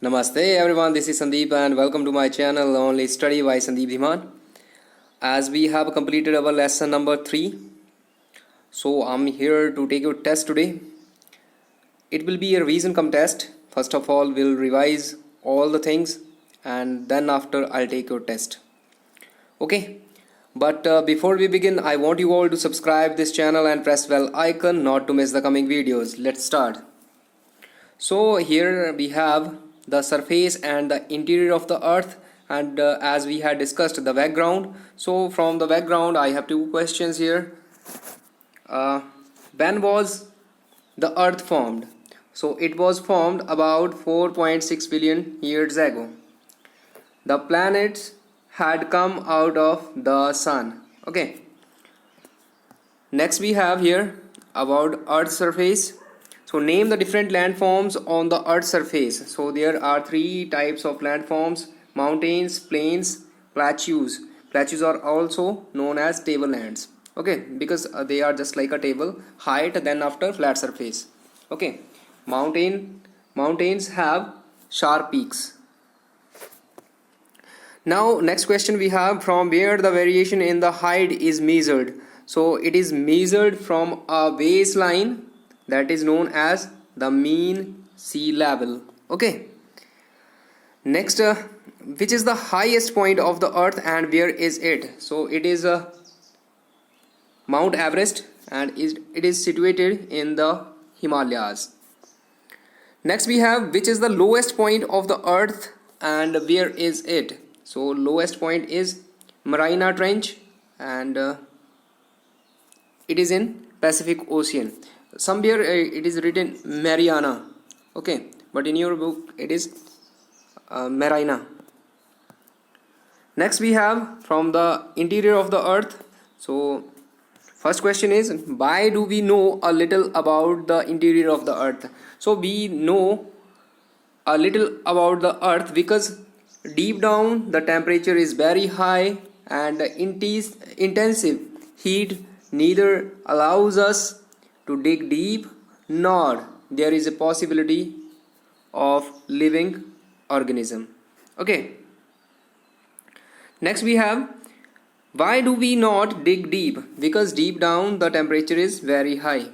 Namaste everyone, this is Sandeep and welcome to my channel Only Study by Sandeep Dhiman. As we have completed our lesson number 3, so I'm here to take your test today. It will be a revision cum test. First of all, we'll revise all the things and then after I'll take your test. Okay, but before we begin, I want you all to subscribe this channel and press bell icon not to miss the coming videos. Let's start. So here we have the surface and the interior of the earth, and as we had discussed the background. So from the background I have two questions here. When was the earth formed? So it was formed about 4.6 billion years ago. The planets had come out of the sun. Okay, next we have here about earth's surface. So name the different landforms on the earth's surface. So there are three types of landforms: mountains, plains, plateaus. Plateaus are also known as tablelands. Okay, because they are just like a table, height then after flat surface. Okay, mountains have sharp peaks. Now next question we have, from where the variation in the height is measured. So it is measured from a baseline that is known as the mean sea level. Okay, next, which is the highest point of the earth and where is it? So it is Mount Everest, and it is situated in the Himalayas. Next we have, which is the lowest point of the earth and where is it? So lowest point is Mariana Trench, and it is in Pacific Ocean. Somewhere it is written Mariana, okay, but in your book it is Marina. Next we have from the interior of the earth. So first question is, why do we know a little about the interior of the earth? So we know a little about the earth because deep down the temperature is very high and the intensive heat neither allows us to dig deep nor there is a possibility of living organism. Okay, next we have, why do we not dig deep? Because deep down the temperature is very high.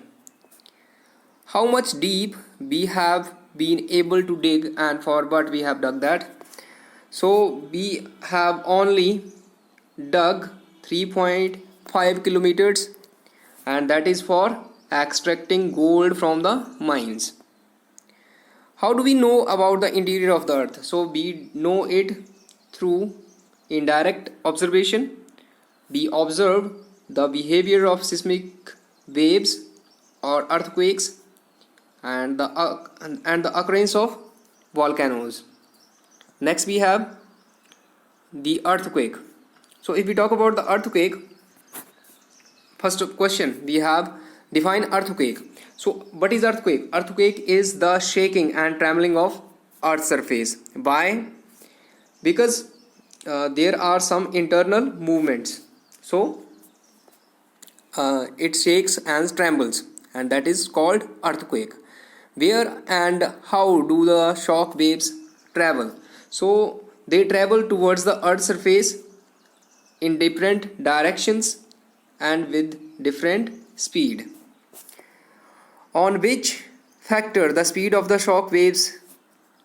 How much deep we have been able to dig and for what we have dug that? So we have only dug 3.5 kilometers, and that is for extracting gold from the mines. How do we know about the interior of the earth? So we know it through indirect observation. We observe the behavior of seismic waves or earthquakes and the occurrence of volcanoes. Next we have the earthquake. So if we talk about the earthquake, first question we have, define earthquake. So what is earthquake? Earthquake is the shaking and trembling of earth's surface. Why? Because there are some internal movements. So it shakes and trembles, and that is called earthquake. Where and how do the shock waves travel? So they travel towards the earth's surface in different directions and with different speed. On which factor the speed of the shock waves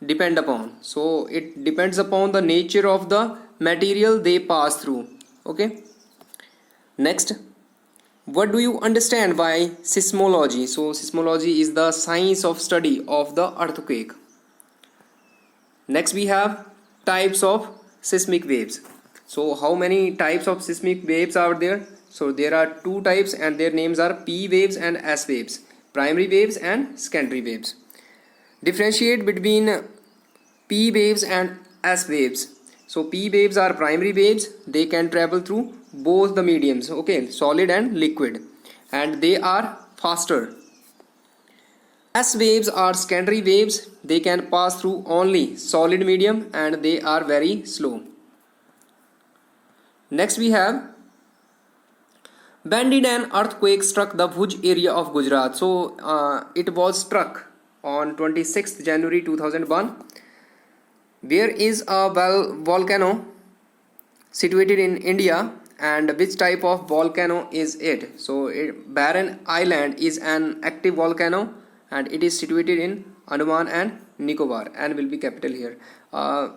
depend upon? So it depends upon the nature of the material they pass through. Okay, next, what do you understand by seismology? So seismology is the science of study of the earthquake. Next we have types of seismic waves. So how many types of seismic waves are there? So there are two types and their names are P waves and S waves, primary waves and secondary waves. Differentiate between P waves and S waves. So P waves are primary waves, they can travel through both the mediums, okay, solid and liquid, and they are faster. S waves are secondary waves, they can pass through only solid medium and they are very slow. Next we have, when did an earthquake struck the Bhuj area of Gujarat? So it was struck on 26th January 2001 Where is a volcano situated in India, and which type of volcano is it? So, Barren Island is an active volcano, and it is situated in Andaman and Nicobar, and will be capital here.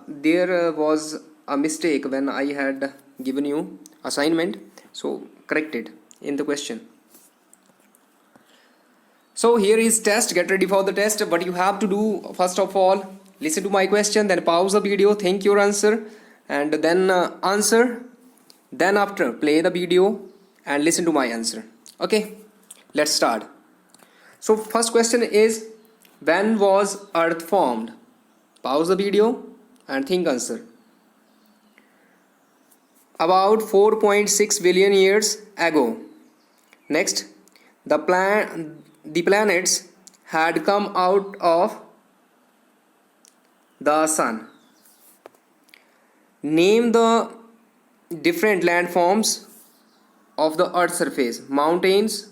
There was a mistake when I had given you assignment, so correct it in the question. So here is test. Get ready for the test. What you have to do, first of all, listen to my question, then pause the video, think your answer, and then answer. Then after, play the video and listen to my answer. Okay, let's start. So first question is, when was Earth formed? Pause the video and think answer. About 4.6 billion years ago. Next, the planets had come out of the sun. Name the different landforms of the earth's surface: mountains,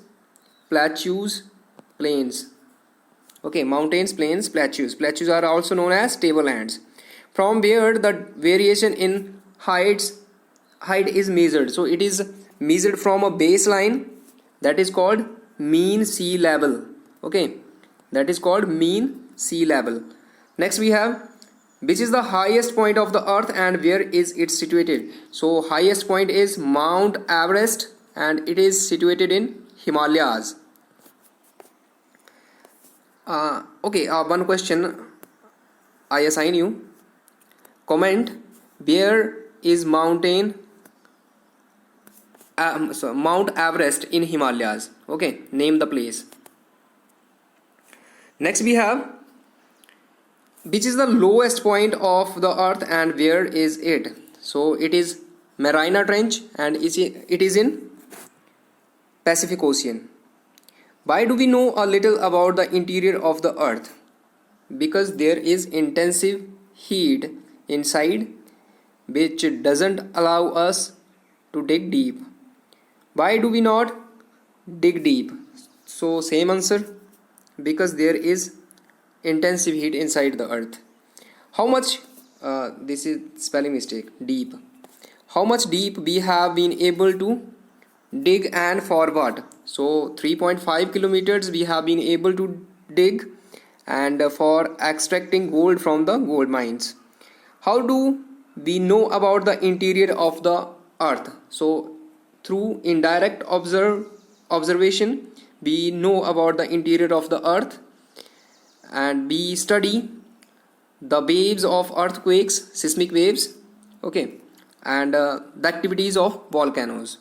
plateaus, plains. Okay, mountains, plains, plateaus. Plateaus are also known as tablelands, from where the variation in height is measured. So it is measured from a baseline, that is called mean sea level. Okay, that is called mean sea level. Next we have, which is the highest point of the earth and where is it situated? So highest point is Mount Everest, and it is situated in Himalayas. One question I assign you. Comment, where is Mount Everest in Himalayas? Okay, name the place. Next we have, which is the lowest point of the earth and where is it? So it is Mariana Trench, and it is in Pacific Ocean. Why do we know a little about the interior of the earth? Because there is intensive heat inside, which doesn't allow us to dig deep. Why do we not dig deep? So same answer, because there is intensive heat inside the earth. How much, this is spelling mistake, deep. How much deep we have been able to dig and for what? So 3.5 kilometers we have been able to dig, and for extracting gold from the gold mines. How do we know about the interior of the earth? So through indirect observation we know about the interior of the earth, and we study the waves of earthquakes, seismic waves, okay, and the activities of volcanoes.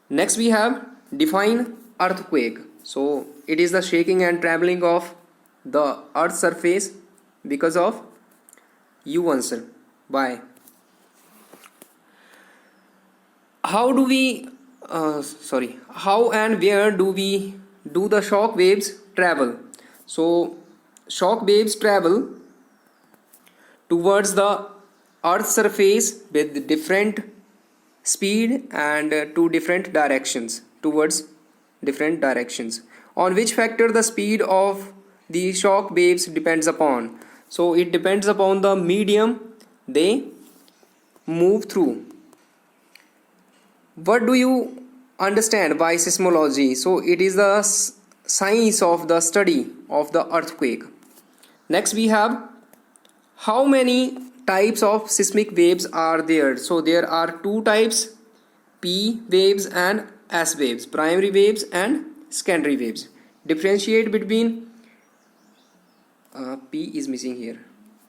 Next we have, define earthquake. So it is the shaking and trembling of the earth's surface because of, you answer. Why? How do we how and where do the shock waves travel? So shock waves travel towards the earth's surface with different speed and towards different directions. On which factor the speed of the shock waves depends upon? So it depends upon the medium they move through. What do you understand by seismology? So it is the science of the study of the earthquake. Next we have, how many types of seismic waves are there? So there are two types, P waves and S waves, primary waves and secondary waves. Differentiate between P is missing here,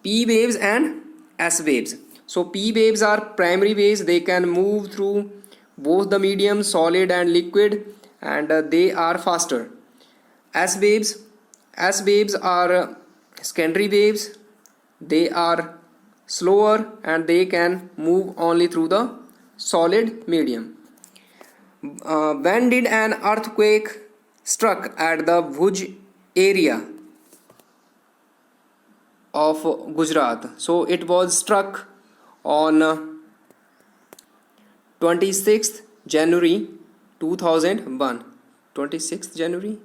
P waves and S waves. So P waves are primary waves, they can move through both the medium, solid and liquid, and they are faster. S waves are secondary waves, they are slower and they can move only through the solid medium. When did an earthquake struck at the Bhuj area of Gujarat? So it was struck on 26th January 2001. 26th January?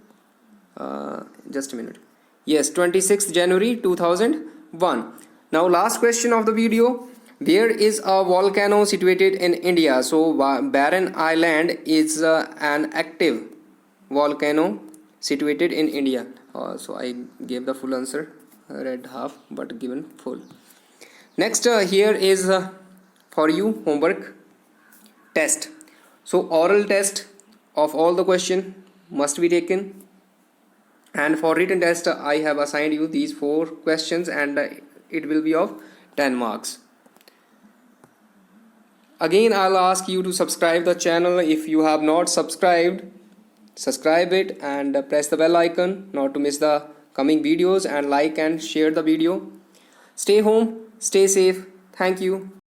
Just a minute. Yes, 26th January 2001. Now last question of the video. Where is a volcano situated in India? So Barren Island is an active volcano situated in India. So I gave the full answer, read half but given full. Next here is for you homework test. So oral test of all the question must be taken, and for written test I have assigned you these 4 questions, and it will be of 10 marks. Again, I'll ask you to subscribe the channel. If you have not subscribed, subscribe it and press the bell icon not to miss the coming videos, and like and share the video. Stay home, stay safe. Thank you.